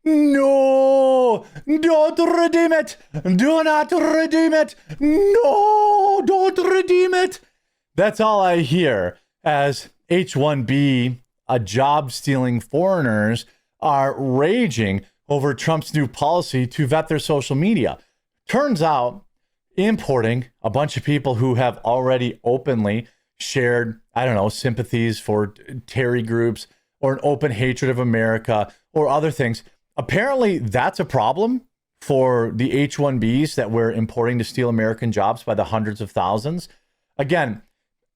No, don't redeem it. Do not redeem it. No, don't redeem it. That's all I hear as H1-B, job-stealing foreigners are raging over Trump's new policy to vet their social media. Turns out, importing a bunch of people who have already openly shared, I don't know, sympathies for Terry groups or an open hatred of America or other things. Apparently, that's a problem for the H1Bs that we're importing to steal American jobs by the hundreds of thousands. Again,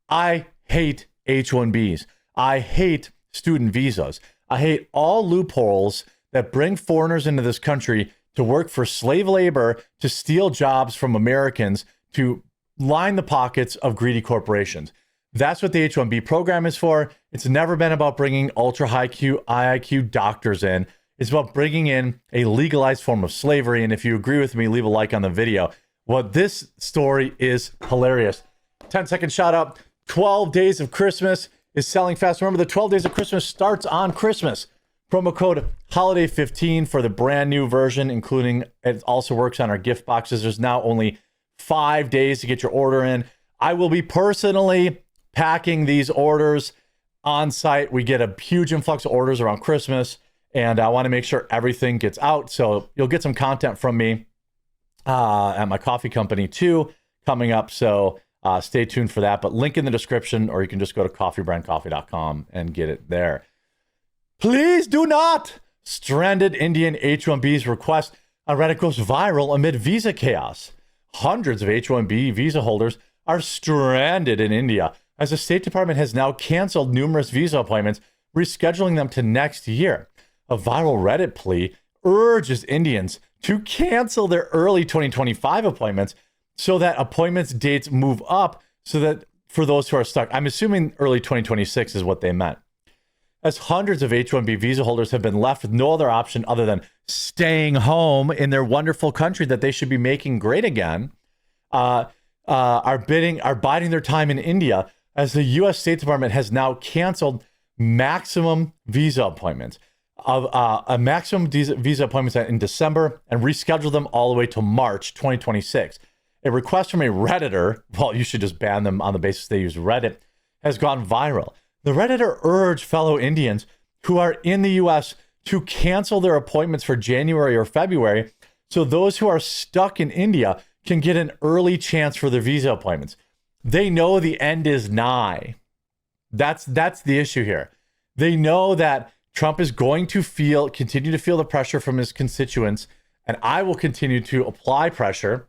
I hate H1Bs. I hate student visas. I hate all loopholes that bring foreigners into this country to work for slave labor, to steal jobs from Americans, to line the pockets of greedy corporations. That's what the H1B program is for. It's never been about bringing ultra high IIQ doctors in. It's about bringing in a legalized form of slavery. And if you agree with me, leave a like on the video. Well, this story is hilarious. 10-second shout out. 12 Days of Christmas is selling fast. Remember, the 12 Days of Christmas starts on Christmas. Promo code HOLIDAY15 for the brand new version, including it also works on our gift boxes. There's now only 5 days to get your order in. I will be personally packing these orders on site. We get a huge influx of orders around Christmas, and I want to make sure everything gets out. So you'll get some content from me at my coffee company too coming up. So stay tuned for that. But link in the description, or you can just go to coffeebrandcoffee.com and get it there. Please do not. Stranded Indian H1Bs request on Reddit goes viral amid visa chaos. Hundreds of H1B visa holders are stranded in India as the State Department has now canceled numerous visa appointments, rescheduling them to next year. A viral Reddit plea urges Indians to cancel their early 2025 appointments so that appointments dates move up, so that for those who are stuck. I'm assuming early 2026 is what they meant. As hundreds of H1B visa holders have been left with no other option other than staying home in their wonderful country that they should be making great again, are biding their time in India, as the U.S. State Department has now canceled maximum visa appointments visa appointments in December and rescheduled them all the way to March 2026. A request from a Redditor, well, you should just ban them on the basis they use Reddit, has gone viral. The Redditor urged fellow Indians who are in the U.S. to cancel their appointments for January or February, so those who are stuck in India can get an early chance for their visa appointments. They know the end is nigh. That's the issue here. They know that Trump is going to continue to feel the pressure from his constituents, and I will continue to apply pressure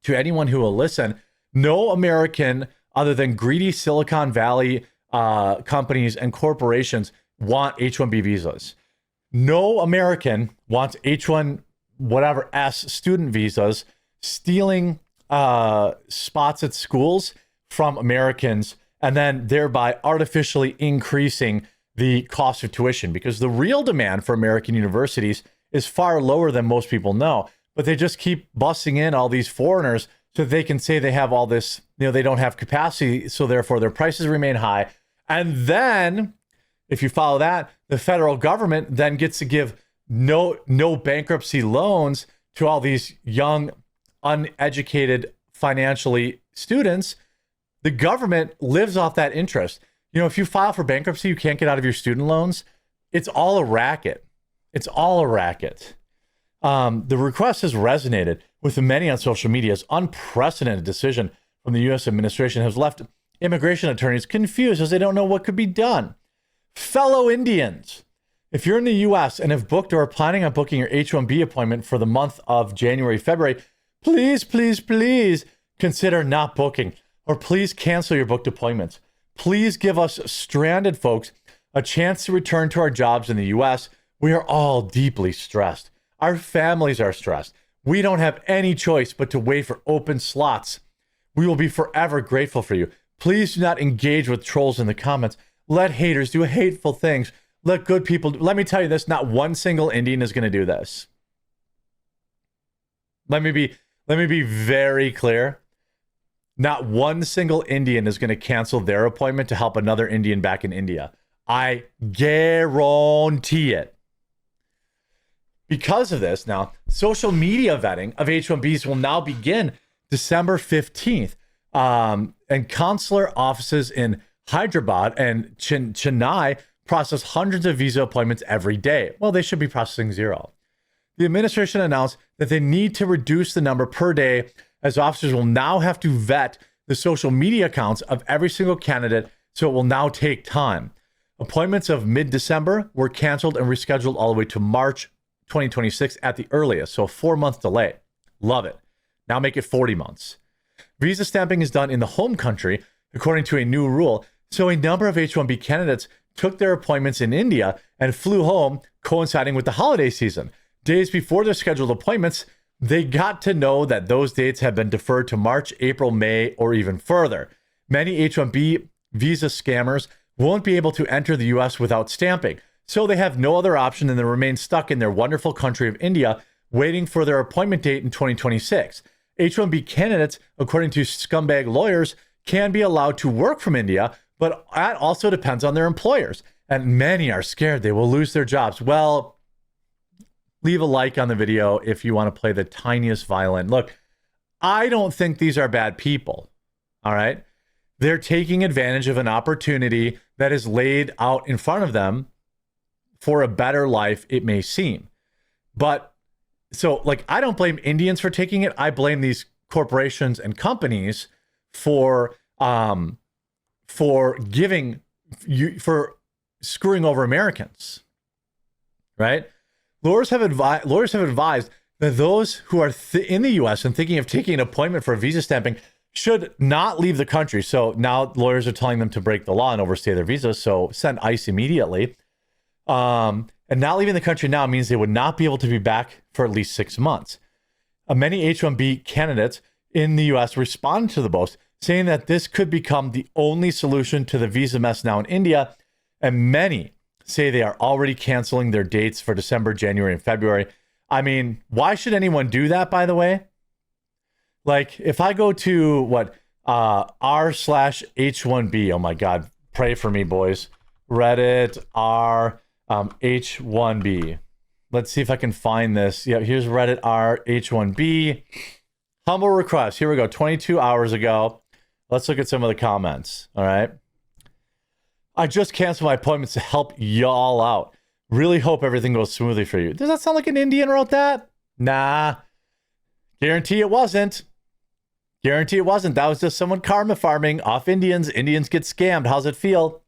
to anyone who will listen. No American other than greedy Silicon Valley companies and corporations want H1B visas. No American wants H1 whatever S student visas, stealing spots at schools from Americans and then thereby artificially increasing the cost of tuition, because the real demand for American universities is far lower than most people know, but they just keep busing in all these foreigners so they can say they have all this, they don't have capacity, so therefore their prices remain high. And then, if you follow that, the federal government then gets to give no bankruptcy loans to all these young, uneducated, financially students. The government lives off that interest. If you file for bankruptcy, you can't get out of your student loans. It's all a racket. It's all a racket. The request has resonated with many on social media. This unprecedented decision from the U.S. administration has left immigration attorneys confused as they don't know what could be done. Fellow Indians, if you're in the U.S. and have booked or are planning on booking your H-1B appointment for the month of January, February, please, please, please consider not booking, or please cancel your booked appointments. Please give us stranded folks a chance to return to our jobs in the U.S. We are all deeply stressed. Our families are stressed. We don't have any choice but to wait for open slots. We will be forever grateful for you. Please do not engage with trolls in the comments. Let haters do hateful things. Let good people let me tell you this, not one single Indian is going to do this. Let me be very clear. Not one single Indian is going to cancel their appointment to help another Indian back in India. I guarantee it. Because of this, now social media vetting of H1Bs will now begin December 15th. And consular offices in Hyderabad and Chennai process hundreds of visa appointments every day. Well, they should be processing 0. The administration announced that they need to reduce the number per day, as officers will now have to vet the social media accounts of every single candidate, so it will now take time. Appointments of mid-December were canceled and rescheduled all the way to March 2026 at the earliest, so a 4-month delay. Love it. Now make it 40 months. Visa stamping is done in the home country, according to a new rule, so a number of H-1B candidates took their appointments in India and flew home, coinciding with the holiday season. Days before their scheduled appointments, they got to know that those dates have been deferred to March, April, May, or even further. Many H-1B visa scammers won't be able to enter the U.S. without stamping, so they have no other option than to remain stuck in their wonderful country of India, waiting for their appointment date in 2026. H-1B candidates, according to scumbag lawyers, can be allowed to work from India, but that also depends on their employers. And many are scared they will lose their jobs. Well, leave a like on the video if you want to play the tiniest violin. Look, I don't think these are bad people, all right? They're taking advantage of an opportunity that is laid out in front of them for a better life, it may seem. But so, like, I don't blame Indians for taking it. I blame these corporations and companies for giving you, for screwing over Americans, right? Lawyers have advised that those who are in the U.S. and thinking of taking an appointment for visa stamping should not leave the country. So now lawyers are telling them to break the law and overstay their visas. So send ICE immediately. And not leaving the country now means they would not be able to be back for at least 6 months. Many H-1B candidates in the U.S. responded to the post, saying that this could become the only solution to the visa mess now in India. And many say they are already canceling their dates for December, January, and February. I mean, why should anyone do that, by the way? Like, if I go to r/H1B, oh my God, pray for me, boys. Reddit r H1B. Let's see if I can find this. Yeah, here's Reddit r H1B. Humble request. Here we go. 22 hours ago. Let's look at some of the comments. All right. I just canceled my appointments to help y'all out. Really hope everything goes smoothly for you. Does that sound like an Indian wrote that? Nah. Guarantee it wasn't. Guarantee it wasn't. That was just someone karma farming off Indians. Indians get scammed. How's it feel?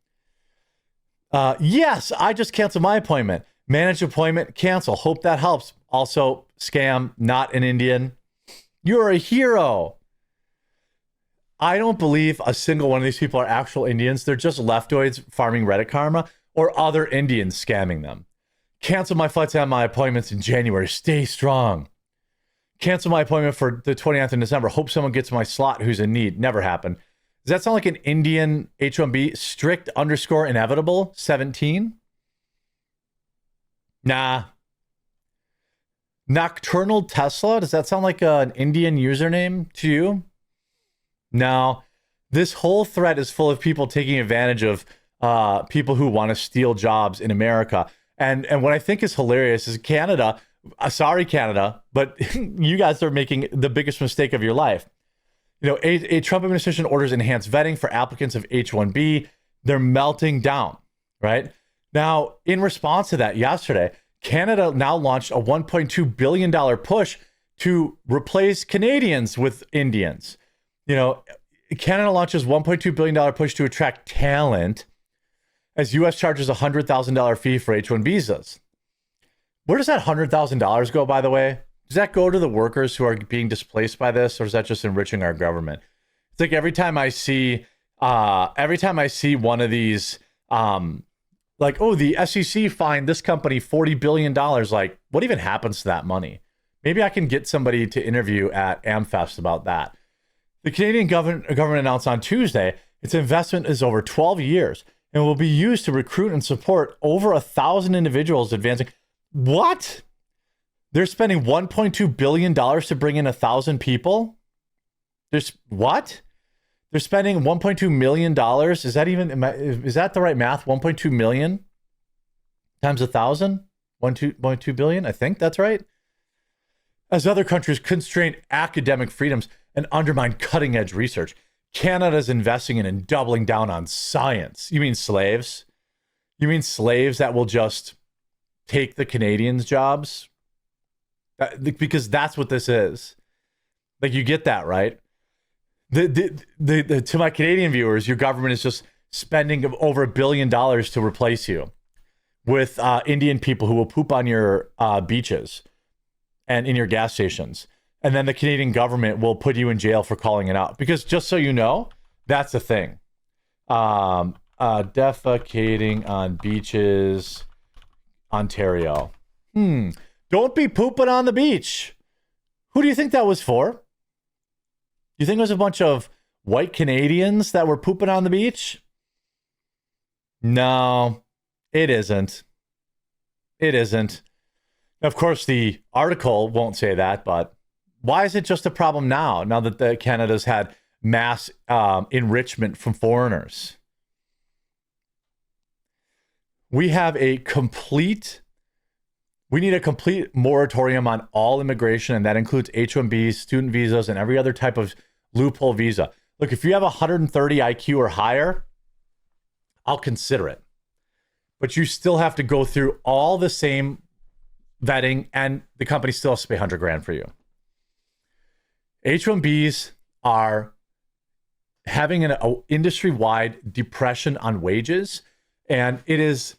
Yes, I just canceled my appointment. Manage appointment, cancel. Hope that helps. Also, scam, not an Indian. You're a hero. I don't believe a single one of these people are actual Indians. They're just leftoids farming Reddit karma or other Indians scamming them. Cancel my flights and my appointments in January. Stay strong. Cancel my appointment for the 29th of December. Hope someone gets my slot who's in need. Never happened. Does that sound like an Indian H1B? Strict _ inevitable 17? Nah. Nocturnal Tesla? Does that sound like an Indian username to you? No. This whole thread is full of people taking advantage of people who want to steal jobs in America. And what I think is hilarious is Canada, sorry Canada, but you guys are making the biggest mistake of your life. You know, a Trump administration orders enhanced vetting for applicants of H-1B. They're melting down, right? Now, in response to that, yesterday, Canada now launched a $1.2 billion push to replace Canadians with Indians. You know, Canada launches $1.2 billion push to attract talent as U.S. charges a $100,000 fee for H-1 visas. Where does that $100,000 go, by the way? Does that go to the workers who are being displaced by this, or is that just enriching our government? It's like every time I see one of these, like, oh, the SEC fined this company $40 billion. Like, what even happens to that money? Maybe I can get somebody to interview at AmFest about that. The Canadian government announced on Tuesday its investment is over 12 years and will be used to recruit and support over 1,000 individuals advancing. What? They're spending $1.2 billion to bring in 1,000 people? What? They're spending $1.2 million. Is that the right math? 1.2 million times 1,000? 1.2 billion. I think that's right. As other countries constrain academic freedoms and undermine cutting-edge research, Canada's investing in and doubling down on science. You mean slaves? You mean slaves that will just take the Canadians' jobs? Because that's what this is. Like, you get that, right? To my Canadian viewers, your government is just spending over $1 billion to replace you with Indian people who will poop on your beaches and in your gas stations. And then the Canadian government will put you in jail for calling it out. Because just so you know, that's the thing. Defecating on beaches, Ontario. Don't be pooping on the beach. Who do you think that was for? You think it was a bunch of white Canadians that were pooping on the beach? No, it isn't. It isn't. Of course, the article won't say that, but why is it just a problem now that Canada's had mass enrichment from foreigners? We need a complete moratorium on all immigration, and that includes H1-Bs, student visas, and every other type of loophole visa. Look, if you have 130 IQ or higher, I'll consider it. But you still have to go through all the same vetting, and the company still has to pay $100,000 for you. H1Bs are having an industry-wide depression on wages, and it is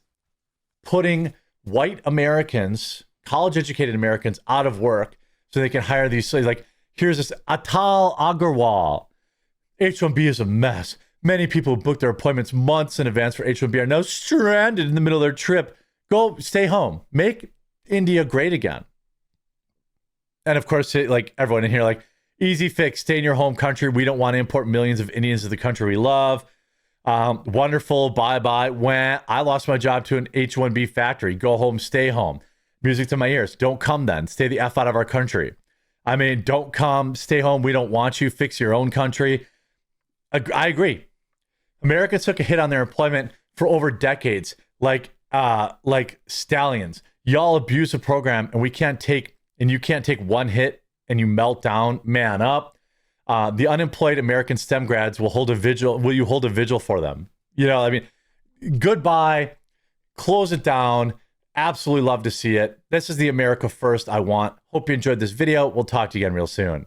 putting white Americans, college-educated Americans, out of work so they can hire these. So like, here's this Atal Agarwal. H1B is a mess. Many people who booked their appointments months in advance for H1B are now stranded in the middle of their trip. Go stay home. Make India great again. And of course, like everyone in here, like, easy fix, stay in your home country. We don't want to import millions of Indians to the country we love. Wonderful, bye-bye. When I lost my job to an H1B factory, go home, stay home. Music to my ears. Don't come then. Stay the F out of our country. I mean, don't come, stay home. We don't want you. Fix your own country. I agree. Americans took a hit on their employment for over decades, like stallions. Y'all abuse the program, and you can't take one hit and you melt down. Man up. The unemployed American STEM grads will hold a vigil. Will you hold a vigil for them? You know, I mean, goodbye. Close it down. Absolutely love to see it. This is the America First I want. Hope you enjoyed this video. We'll talk to you again real soon.